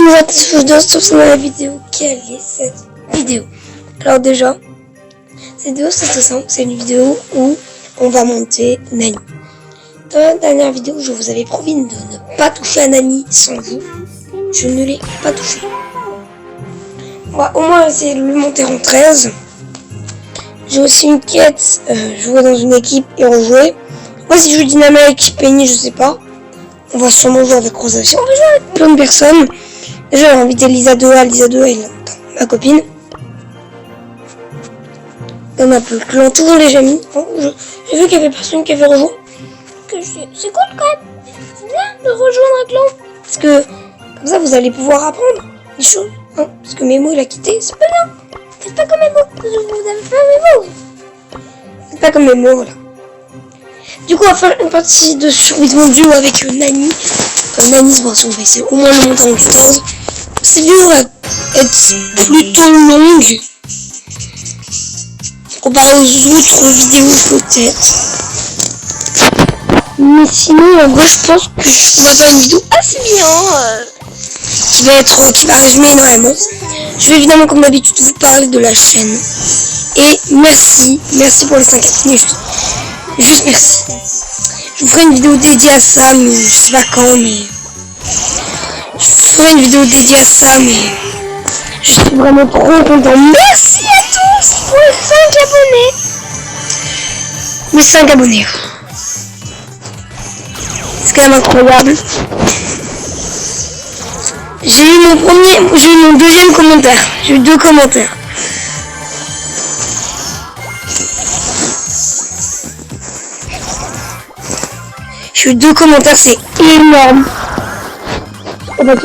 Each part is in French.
Bonjour à tous, je dans la vidéo. Quelle est cette vidéo? Alors déjà, cette vidéo c'est tout simple, c'est une vidéo où on va monter Nani. Dans la dernière vidéo, je vous avais promis de ne pas toucher à Nani sans vous. Je ne l'ai pas touché. On va au moins essayer de le monter en 13. J'ai aussi une quête, jouer dans une équipe et rejouer. Moi si je joue Dynamite, Penny, je sais pas. On va sûrement jouer avec Rosacea. On va jouer avec plein de personnes. Déjà, j'ai invité Lisa 2A. Lisa 2A, elle est ma copine. Dans ma peu clan, toujours les amis. Bon, j'ai vu qu'il y avait personne qui avait rejoint. C'est cool quand même. C'est bien de rejoindre un clan. Parce que, comme ça, vous allez pouvoir apprendre des choses. Hein. Parce que Memo, il a quitté. C'est pas bien. Faites pas comme Memo. Vous avez pas Memo. Faites pas comme Memo, voilà. Du coup, on va faire une partie de survie de mon duo avec Nani. Nani, bon, on va essayer au moins le monter en 14. Cette vidéo va être plutôt longue. Comparé aux autres vidéos, peut-être. Mais sinon, en vrai, je pense qu'on va faire une vidéo assez bien. Qui va résumer énormément. Je vais évidemment, comme d'habitude, vous parler de la chaîne. Et merci pour les 5 abonnés. Juste merci. Je vous ferai une vidéo dédiée à ça, mais je sais pas quand, mais... Je ferai une vidéo dédiée à ça, mais... Je suis vraiment trop content. Merci à tous pour les 5 abonnés. Les 5 abonnés. C'est quand même incroyable. J'ai eu mon deuxième commentaire. J'ai eu 2 commentaires. J'ai eu 2 commentaires, c'est énorme. Oh bah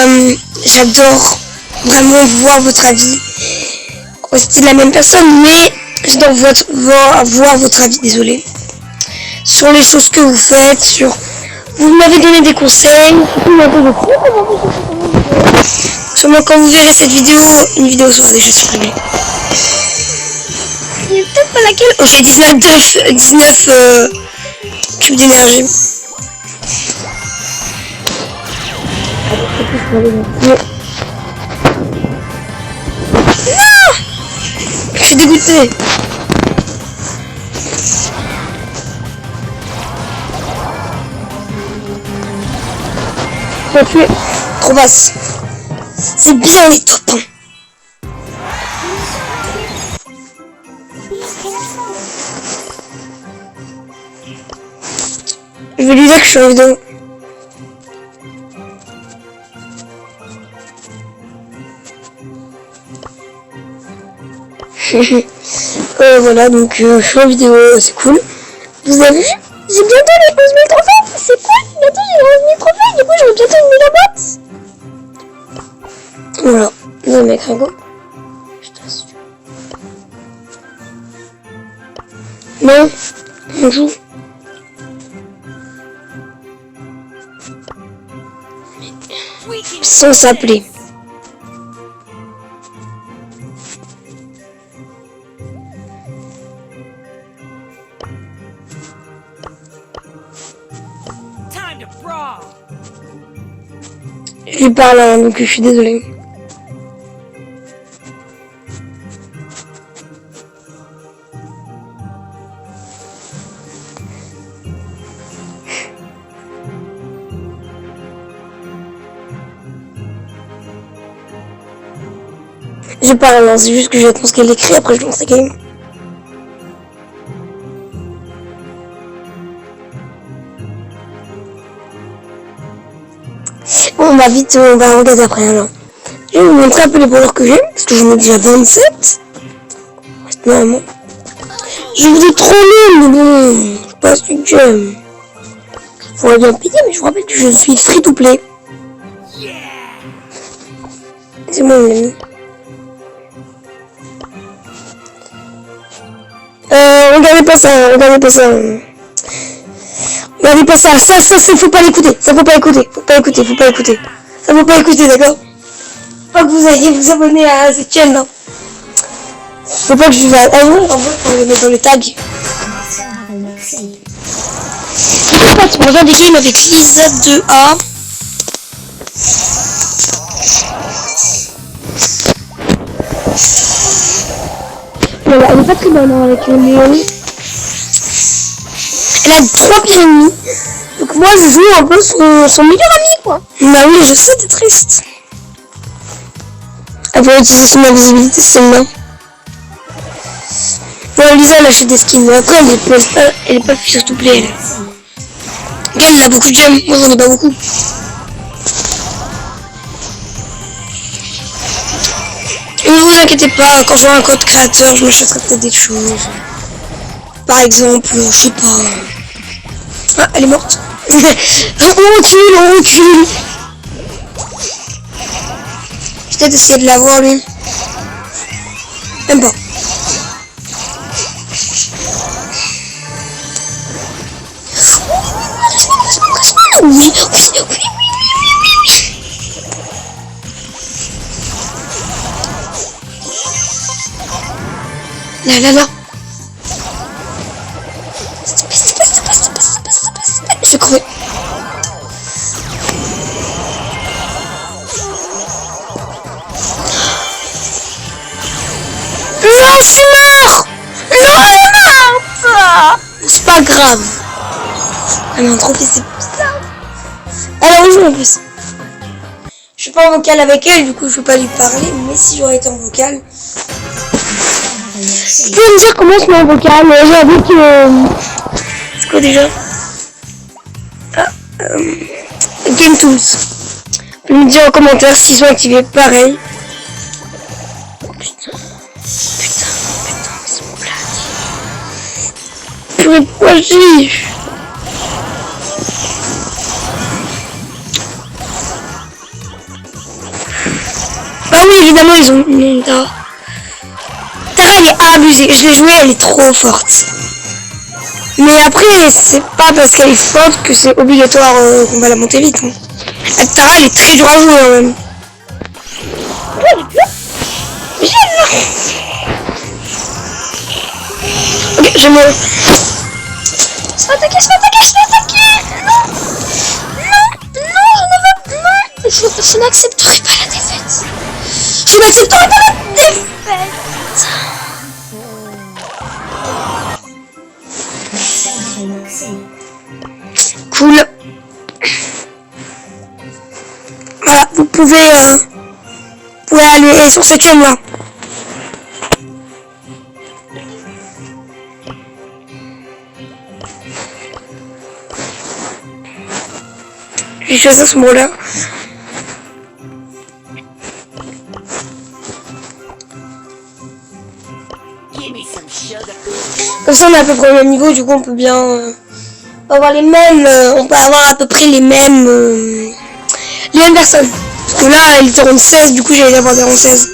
mais j'adore vraiment voir votre avis. C'était la même personne, mais j'adore voir votre avis, désolé. Sur les choses que vous faites, sur... Vous m'avez donné des conseils. Seulement quand vous verrez cette vidéo, une vidéo sera déjà supprimée. Il n'y a peut-être pas laquelle. Oh, j'ai 19 cubes d'énergie. Non, je suis dégoûtée. Je suis trop basse. C'est bien les top. Je vais lui dire que je suis en vidéo. Voilà, donc je suis en vidéo, c'est cool. Vous avez vu? J'ai bientôt les 11 000 trophées, c'est cool. Bientôt j'ai les 11 000 trophées, du coup j'aurai bientôt une boîte. Voilà, non mec, Ringo. Je t'assure. Non, on joue. Sans s'appeler. Je lui parle, hein, donc je suis désolée. Je parle, hein, c'est juste que j'attends ce qu'elle écrit, après je lance la game. Bon, on va vite, on va regarder après, alors. Je vais vous montrer un peu les brawlers que j'ai, parce que j'en ai déjà 27. Normalement. Je vous ai trop long, mais bon, je passe du jeu. Je pourrais bien payer, mais je vous rappelle que je suis free to play. C'est moi, mon ami. Regardez pas ça, regardez pas ça. Regardez pas ça, ça, faut pas l'écouter, ça faut pas écouter, faut pas écouter. Ça faut pas écouter, d'accord? Faut pas que vous ayez vous abonner à cette chaîne là. Faut pas que je vais... Ah oui, en vrai, on le met dans les tags. sympathique. On regarde des games avec Lisa 2A. Voilà, elle est pas très bonne hein, avec le Léon. Elle a 3 pires ennemis. Donc moi je joue un peu son meilleur ami quoi. Bah oui, je sais, t'es triste. Elle peut utiliser son invisibilité celle-là. Ouais, Lisa elle achète des skins, mais après elle est pas free to play elle. Regarde, elle a beaucoup de gemmes, moi j'en ai pas beaucoup. Et ne vous inquiétez pas, quand j'aurai un code créateur, je m'achèterai peut-être des choses. Par exemple, je sais pas. Ah, elle est morte. On recule. Je vais peut-être essayer de l'avoir lui. Même pas. Oui. Là. Je vais crever. Non, je suis mort. Non, elle est morte. C'est pas grave. Elle m'a trop fait, c'est bizarre. Elle a rejoint en plus. Je suis pas en vocal avec elle, du coup je peux pas lui parler. Mais si j'aurais été en vocal... Tu peux me dire comment je mets en vocal? J'avoue que... C'est quoi déjà? Game Tools. Tu peux me dire en commentaire s'ils sont activés pareil. Putain, ils sont plates. Purée, pourquoi j'y... Ah oui, évidemment, ils ont une Tara. Tara, elle est abusée. Je l'ai jouée, elle est trop forte. Mais après, c'est pas parce qu'elle est forte que c'est obligatoire qu'on va la monter vite. Hein. Tara, elle est très dure à jouer quand même. Ok, je me... Je vais attaquer. Non, je n'accepterai pas la défaite. Je n'accepterai pas la défaite. Cool. Voilà, vous pouvez aller sur cette chaîne là. J'ai choisi ce mot là. Comme ça on est à peu près au même niveau, du coup on peut bien avoir les mêmes, on peut avoir à peu près les mêmes personnes. Parce que là elle était en 16, du coup j'allais avoir des en 16.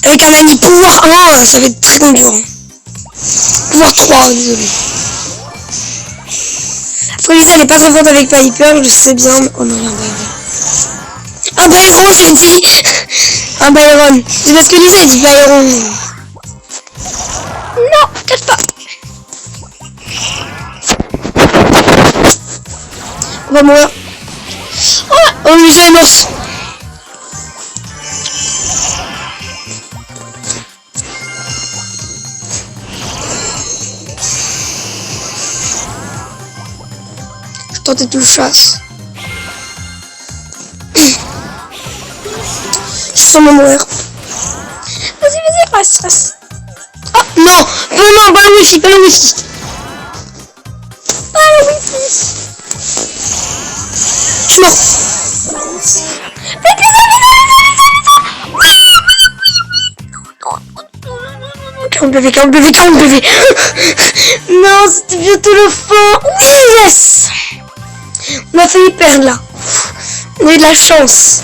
Avec un ami pouvoir 1, ça va être très dur. Pouvoir 3, désolé. Après Lisa elle est pas très forte avec Piper, je sais bien. Oh non, un Byron, j'ai dit. Un Byron. C'est parce que Lisa a dit Byron. Non, cache pas. On va mourir. Oh, Lisa est morte. Je tentais de le chasse. Je sens me mourir. Vas-y, reste. Oh non, pas le wifi. Pas le wifi. Je suis mort. Calme bébé. Non, c'était bientôt le fin. Oui, yes. On a failli perdre là. On a eu de la chance.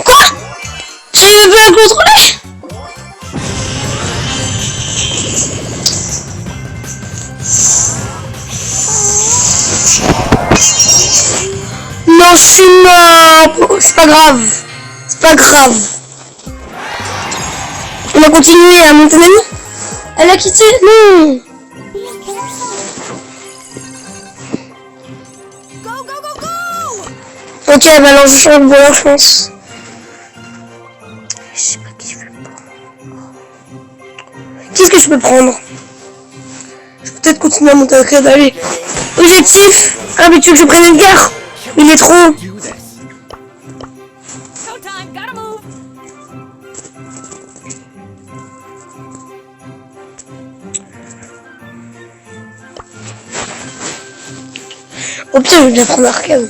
Quoi? J'arrive plus à le contrôler. Non, je suis mort. C'est pas grave. pas grave. On va continuer à monter Nani. Elle a quitté. Non. Ok, elle va lancer un voleur, je pense. Je sais pas qui je vais prendre. Qu'est-ce que je peux prendre? Je peux peut-être continuer à monter à créer. Allez. Objectif. Ah, mais tu veux que je prenne Edgar? Il est trop. Oh putain, je vais bien prendre Arcane.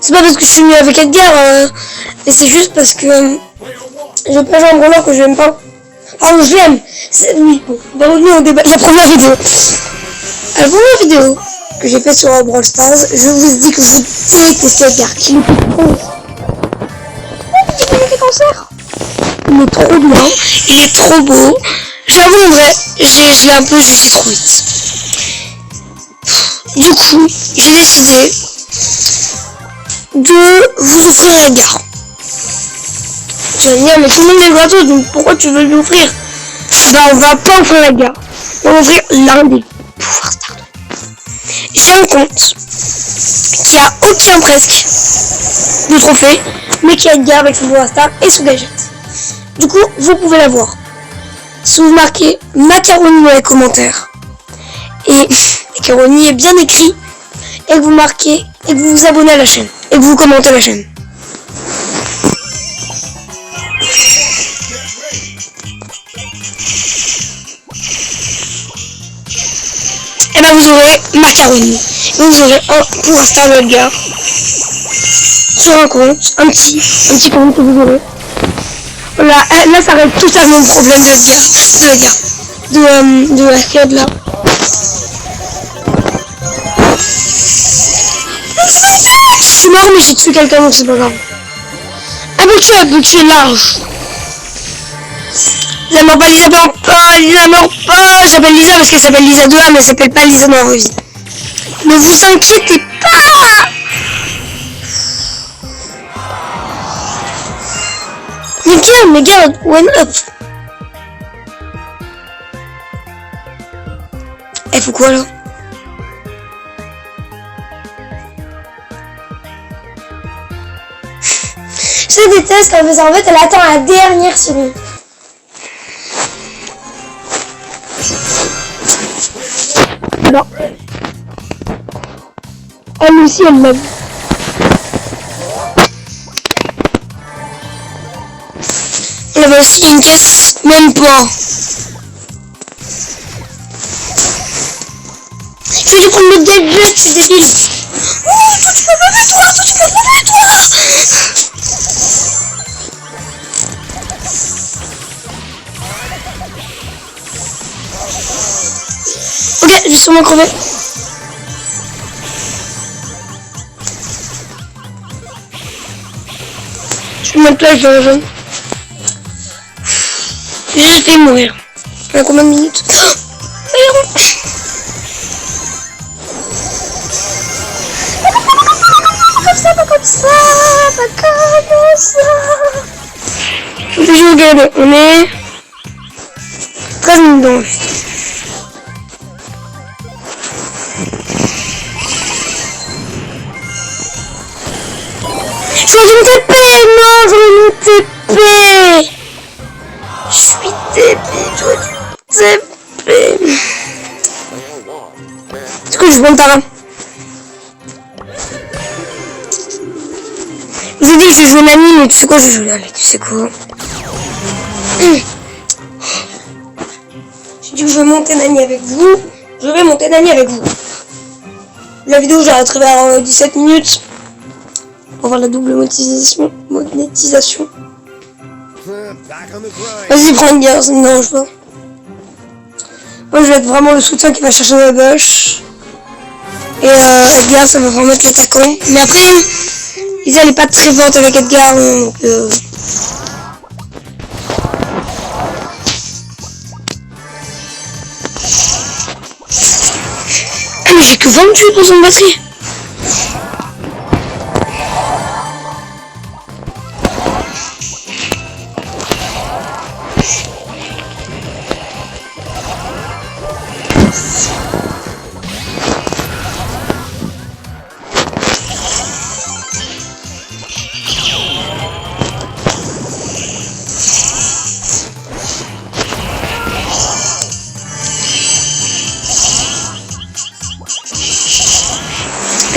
C'est pas parce que je suis mieux avec Edgar, mais c'est juste parce que je peux jouer un brawler que je l'aime pas. Pardon, je l'aime. Oui, bon, on va revenir au débat. La première vidéo. La première vidéo que j'ai faite sur Brawl Stars, je vous dis que vous détestez Edgar, qu'il est con. Il fait cancer. Il est trop bien, il est trop beau. J'avoue, en vrai, je l'ai un peu jugé trop vite. Du coup, j'ai décidé de vous offrir un Edgar. Tu vas me dire, mais tout le monde est gratos, donc pourquoi tu veux lui offrir? Bah, on va pas offrir Edgar. On va offrir l'un des pouvoirs stars. J'ai un compte qui a aucun presque de trophée, mais qui a Edgar avec son pouvoir star et son gadget. Du coup, vous pouvez l'avoir. Si vous marquez Macaroni dans les commentaires, et Macaroni est bien écrit, et que vous marquez, et que vous vous abonnez à la chaîne, et que vous commentez la chaîne. Et ben vous aurez Macaroni. Et vous aurez un pouvoir star de Edgar. Sur un compte, un petit compte que vous aurez. Voilà, là ça règle totalement le problème de l'arcade là. Je suis mort mais j'ai tué quelqu'un donc c'est pas grave. Ah mais tu es large. Lisa meurt pas, Lisa meurt pas, Lisa meurt pas. J'appelle Lisa parce qu'elle s'appelle Lisa 2A mais elle s'appelle pas Lisa dans la vie. Ne vous inquiétez pas. Mais garde, one up. Elle faut quoi là? Je déteste quand elle fait ça. En fait, elle attend la dernière seconde. Alors, elle aussi, elle m'aime. Il y avait aussi une caisse, même pas. Je vais lui prendre le gadget, je suis débile. Oh, toi tu peux me lever, toi tu peux me lever, toi. Ok, j'ai sûrement crevé. Je vais mettre là, je vais rejoindre. J'ai failli mourir. Il y a combien de minutes? Pas comme ça. Je vais jouer au galop. On est 13 minutes dans le vide. Je vais me TP. Non, je vais me TP. Je suis débile, je suis débile. Du coup, je prends ta main. Je vous ai dit que je joue Nani, mais tu sais quoi, je joue. Allez, tu sais quoi. J'ai dit que je vais monter Nani avec vous. Je vais monter Nani avec vous. La vidéo, j'ai arrêté vers 17 minutes. Pour voir la double monétisation. Vas-y, prends une guerre, ça ne me dérange pas. Moi, je vais être vraiment le soutien qui va chercher la bûche. Et Edgar, ça va vraiment être l'attaquant. Mais après, Lisa, elle est pas très forte avec Edgar. Donc, Ah, mais j'ai que 28% de batterie.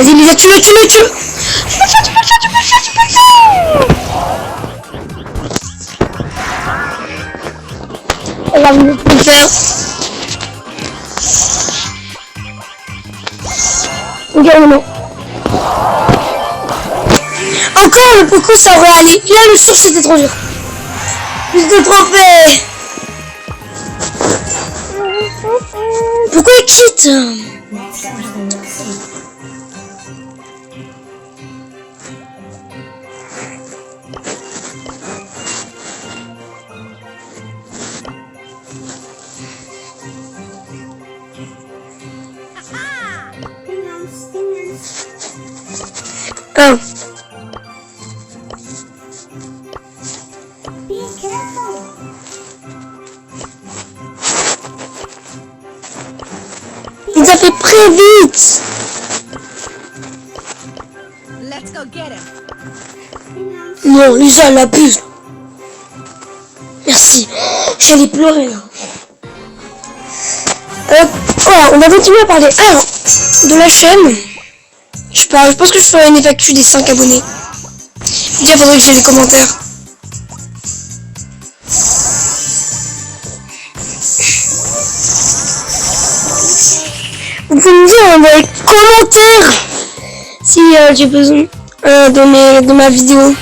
Vas-y Lisa, tu le. Tu peux le faire. Regarde, je peux le faire. Regarde, non. Encore le Poco, ça aurait allé. Là, le sur, c'était trop dur. Plus de trophées. Pourquoi il quitte? Ah. Il a fait très vite. Non, Lisa, elle abuse. Merci. J'allais pleurer là. Voilà, on va continuer à parler de la chaîne. Je pense que je ferai une FAQ des 5 abonnés. Déjà, il faudrait que j'ai les commentaires. Vous pouvez me dire dans les commentaires si j'ai besoin de ma vidéo.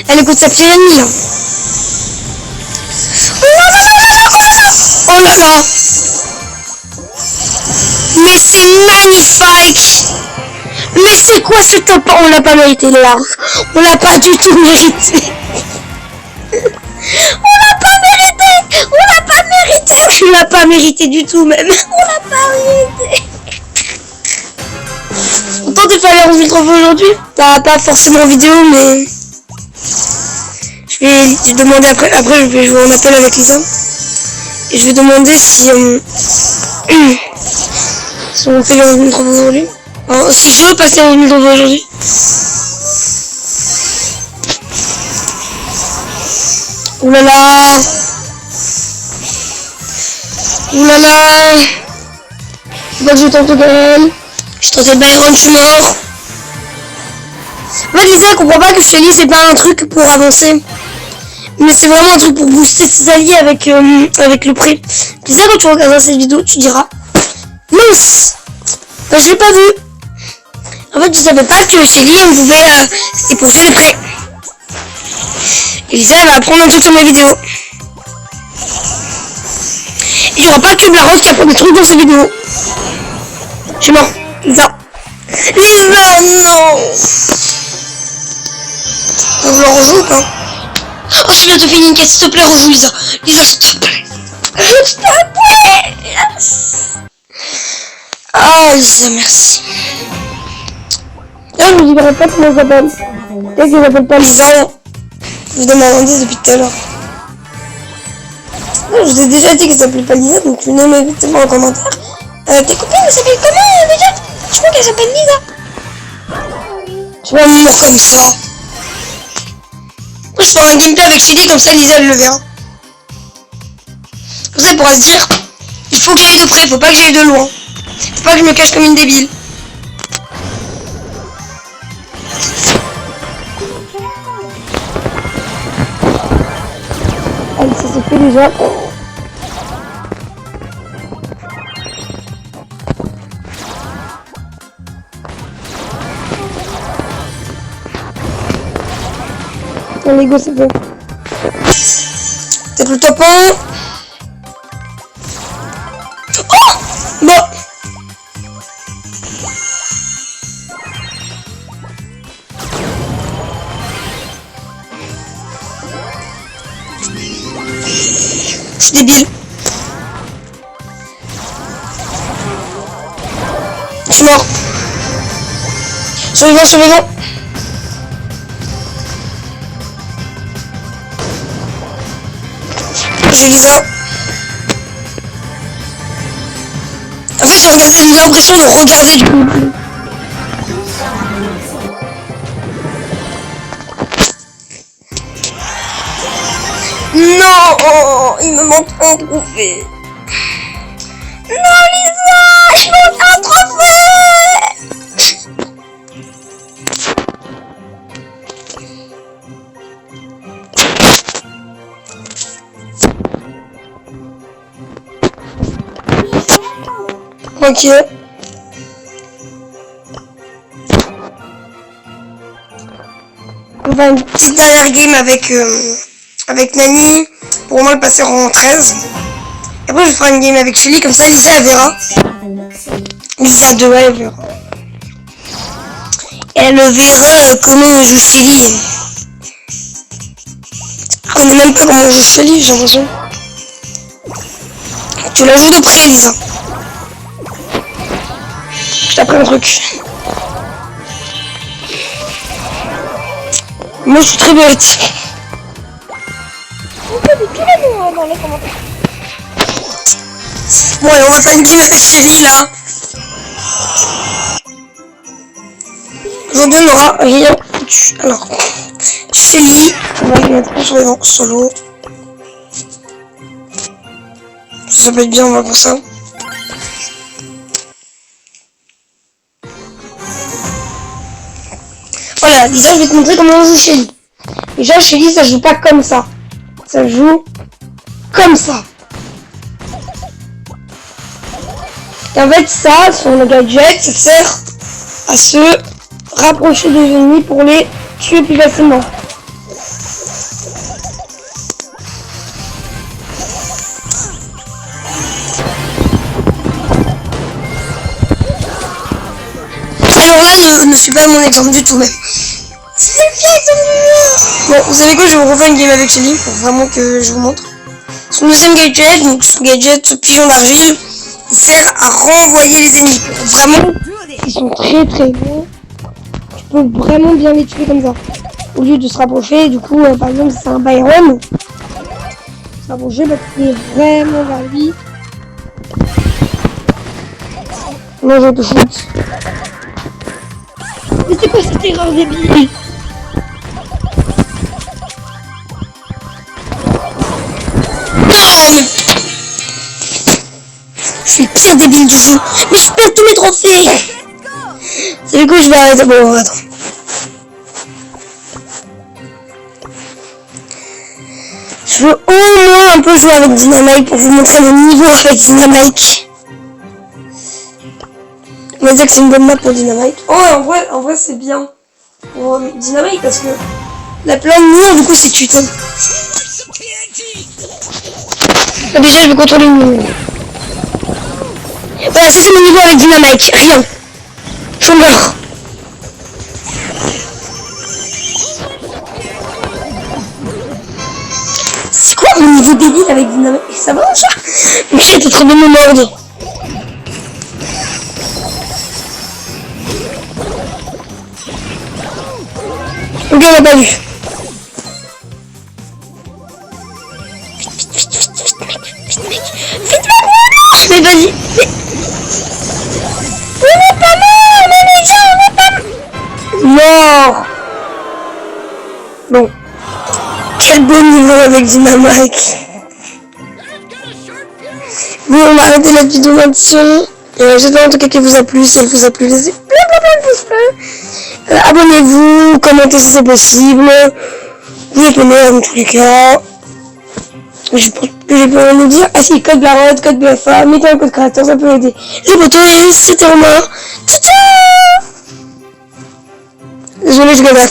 Elle écoute sa petite amie là. Oh là là. Mais c'est magnifique. Mais c'est quoi ce top? On l'a pas mérité large. On l'a pas du tout mérité. On l'a pas mérité. On l'a pas mérité. Tu l'as pas mérité du tout même. On l'a pas mérité. Pourtant t'es fait 11 000 trophées aujourd'hui. T'as pas forcément vidéo mais... Je vais demander après je vais jouer en appel avec Lisa. Et je vais demander si si on fait les 11 000 trophées aujourd'hui. Alors, si je veux passer les 11 000 trophées aujourd'hui. Oulala. Oulala. Faut pas que je tente Gaël. Je tentais Byron, je suis mort. En fait, Lisa, elle comprend pas que je te dis, c'est pas un truc pour avancer. Mais c'est vraiment un truc pour booster ses alliés avec le prix. Lisa, quand tu regarderas cette vidéo, tu diras mince, bah, je l'ai pas vu. En fait, je savais pas que chez lui, on pouvait c'était pour faire les prêts. Et Lisa, elle va apprendre un truc sur mes vidéos. Et il n'y aura pas que Blaros qui apprend des trucs dans ses vidéos. Je suis mort. Lisa. Lisa, non. On vous le rejoue ou pas? Oh, je viens de finir une quête, s'il te plaît, rejoue Lisa. Lisa, s'il te plaît. S'il te plaît. Yes. Ah, Lisa, merci. Là, je me dirai pas comment elle s'appelle. Peut-être qu'elle s'appelle pas Lisa. Je vous demande un indice depuis tout à l'heure. Je vous ai déjà dit qu'elle s'appelait pas Lisa, donc tu ne m'invitez pas en commentaire. Tes copines, elles s'appellent comment déjà? Je crois qu'elle s'appelle Lisa. Tu vas mourir comme ça. Moi, je ferai un gameplay avec Shelly, comme ça Lisa elle le verra. Comme ça elle pourra se dire, il faut que j'aille de près, faut pas que j'aille de loin. Faut pas que je me cache comme une débile. Allez, ça se fait déjà. Allez, go, c'est bon. T'es le top 1. Oh bon. Je suis débile. Je suis mort. Survivant, survivant. J'ai Lisa. En fait, j'ai l'impression de regarder du coup. Non, il me manque un trophée. Non, Lisa, je manque un trophée. Ok. On va une petite dernière game avec Nani pour au moins le passer en 13. Et après je ferai une game avec Shelly, comme ça Lisa elle verra. Lisa 2 elle verra. Elle verra comment on joue Shelly. Je connais même pas comment on joue Shelly, j'ai l'impression. Tu la joues de près Lisa. Je t'apprends un truc. Moi je suis très bête. Vous pouvez tous les mots dans les commentaires. Bon allez, on va faire une game avec Shelly là. Aujourd'hui on n'aura rien foutu. Alors, Shelly, on va lui mettre sur les rangs solo. Ça peut être bien, on va pour ça. Voilà, déjà je vais te montrer comment on joue Shelly. Déjà Shelly ça joue pas comme ça. Ça joue comme ça. Et en fait ça, sur le gadget, ça sert à se rapprocher des ennemis pour les tuer plus facilement. Alors là, ne suis pas mon exemple du tout même. Bon, vous savez quoi, je vais vous refaire une game avec Shelly pour vraiment que je vous montre. Son deuxième gadget, donc son gadget, ce pigeon d'argile, il sert à renvoyer les ennemis. Vraiment, ils sont très très bons. Tu peux vraiment bien les tuer comme ça. Au lieu de se rapprocher, du coup, par exemple, si c'est un Byron, se rapprocher, bah, tu es vraiment vers lui. Non, je te foute. Mais c'est quoi cette erreur débile? Je suis le pire débile du jeu. Mais je perds tous mes trophées. C'est du coup je vais arrêter. Bon, attends. Je veux au moins un peu jouer avec Dynamite pour vous montrer mon niveau avec Dynamite. On va dire que c'est une bonne map pour Dynamite. Oh, en vrai c'est bien pour Dynamite parce que la plein de murs, du coup c'est tuto. Déjà je vais contrôler le mur. Voilà, ça c'est mon niveau avec Dynamite, rien. Je meurs. C'est quoi mon niveau débile avec Dynamite? Ça va ça? Mais j'étais trop de me mordre. Ok, on l'a pas vu. Vite, mais vas-y. On est pas mort, mais les gens, on est pas mort. Bon. Quel beau niveau avec Dynamite. Bon, on va arrêter la vidéo maintenant. J'espère en tout cas qu'elle vous a plu. Si elle vous a plu, laissez plein de pouces bleus. Abonnez-vous, commentez si c'est possible. Vous êtes le meilleur dans tous les cas. Je pense que j'ai pas nous dire. Ah si, code Barotte, code BFA, mettez un code créateur, ça peut aider. Les potos, c'était Romain. Ciao ciao. Désolé, je galère.